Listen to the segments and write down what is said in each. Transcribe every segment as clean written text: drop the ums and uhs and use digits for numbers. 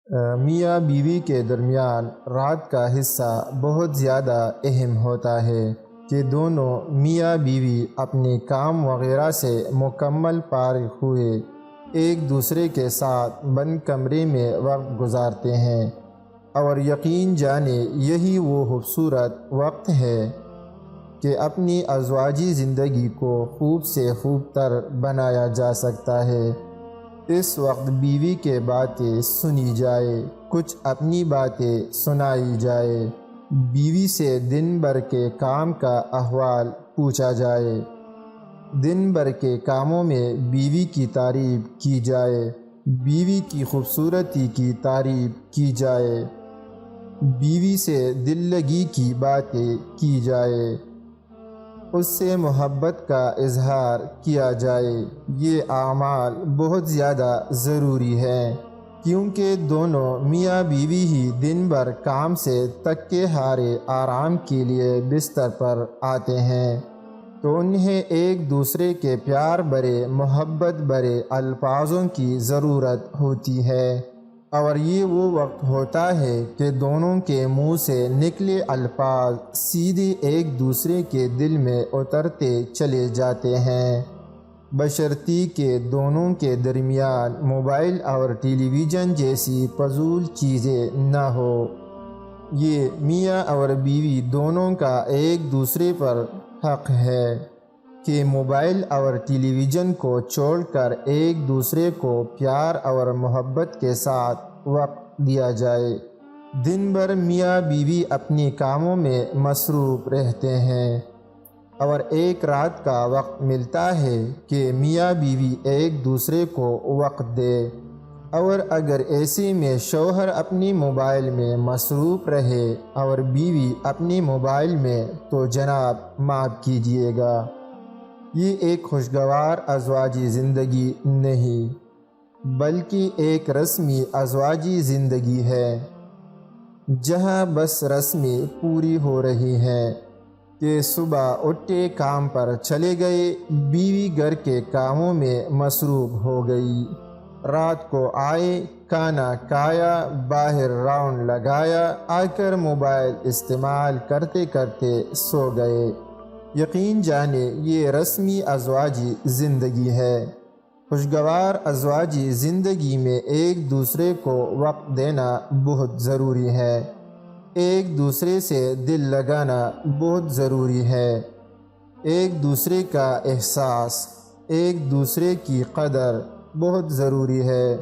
میاں بیوی کے درمیان رات کا حصہ بہت زیادہ اہم ہوتا ہے کہ دونوں میاں بیوی اپنے کام وغیرہ سے مکمل فارغ ہوئے ایک دوسرے کے ساتھ بند کمرے میں وقت گزارتے ہیں، اور یقین جانے یہی وہ خوبصورت وقت ہے کہ اپنی ازواجی زندگی کو خوب سے خوب تر بنایا جا سکتا ہے۔ اس وقت بیوی کے باتیں سنی جائے، کچھ اپنی باتیں سنائی جائے، بیوی سے دن بھر کے کام کا احوال پوچھا جائے، دن بھر کے کاموں میں بیوی کی تعریف کی جائے، بیوی کی خوبصورتی کی تعریف کی جائے، بیوی سے دل لگی کی باتیں کی جائے، اس سے محبت کا اظہار کیا جائے۔ یہ اعمال بہت زیادہ ضروری ہے، کیونکہ دونوں میاں بیوی ہی دن بھر کام سے تک کے ہارے آرام کے لیے بستر پر آتے ہیں، تو انہیں ایک دوسرے کے پیار بھرے محبت بھرے الفاظوں کی ضرورت ہوتی ہے، اور یہ وہ وقت ہوتا ہے کہ دونوں کے منہ سے نکلے الفاظ سیدھے ایک دوسرے کے دل میں اترتے چلے جاتے ہیں، بشرطیکہ کہ دونوں کے درمیان موبائل اور ٹیلی ویژن جیسی فضول چیزیں نہ ہو۔ یہ میاں اور بیوی دونوں کا ایک دوسرے پر حق ہے کہ موبائل اور ٹیلی ویژن کو چھوڑ کر ایک دوسرے کو پیار اور محبت کے ساتھ وقت دیا جائے۔ دن بھر میاں بیوی اپنے کاموں میں مصروف رہتے ہیں، اور ایک رات کا وقت ملتا ہے کہ میاں بیوی ایک دوسرے کو وقت دے، اور اگر ایسے میں شوہر اپنی موبائل میں مصروف رہے اور بیوی اپنی موبائل میں، تو جناب معاف کیجیے گا، یہ ایک خوشگوار ازواجی زندگی نہیں بلکہ ایک رسمی ازواجی زندگی ہے، جہاں بس رسمیں پوری ہو رہی ہیں کہ صبح اٹھے کام پر چلے گئے، بیوی گھر کے کاموں میں مصروف ہو گئی، رات کو آئے، کھانا کھایا، باہر راؤنڈ لگایا، آ کر موبائل استعمال کرتے کرتے سو گئے۔ یقین جانے یہ رسمی ازواجی زندگی ہے۔ خوشگوار ازواجی زندگی میں ایک دوسرے کو وقت دینا بہت ضروری ہے، ایک دوسرے سے دل لگانا بہت ضروری ہے، ایک دوسرے کا احساس، ایک دوسرے کی قدر بہت ضروری ہے،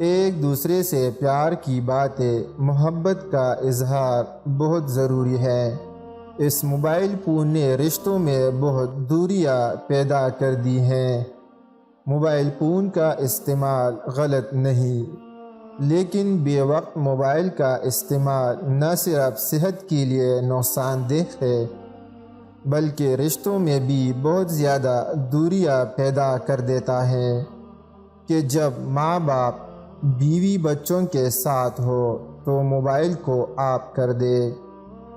ایک دوسرے سے پیار کی باتیں، محبت کا اظہار بہت ضروری ہے۔ اس موبائل فون نے رشتوں میں بہت دوریاں پیدا کر دی ہیں۔ موبائل فون کا استعمال غلط نہیں، لیکن بے وقت موبائل کا استعمال نہ صرف صحت کے لیے نقصان دہ ہے بلکہ رشتوں میں بھی بہت زیادہ دوریاں پیدا کر دیتا ہے کہ جب ماں باپ بیوی بچوں کے ساتھ ہو تو موبائل کو آف کر دے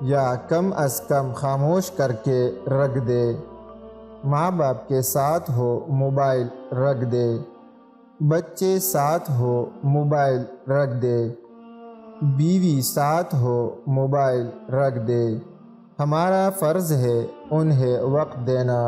یا کم از کم خاموش کر کے رکھ دے، ماں باپ کے ساتھ ہو موبائل رکھ دے، بچے ساتھ ہو موبائل رکھ دے، بیوی ساتھ ہو موبائل رکھ دے۔ ہمارا فرض ہے انہیں وقت دینا،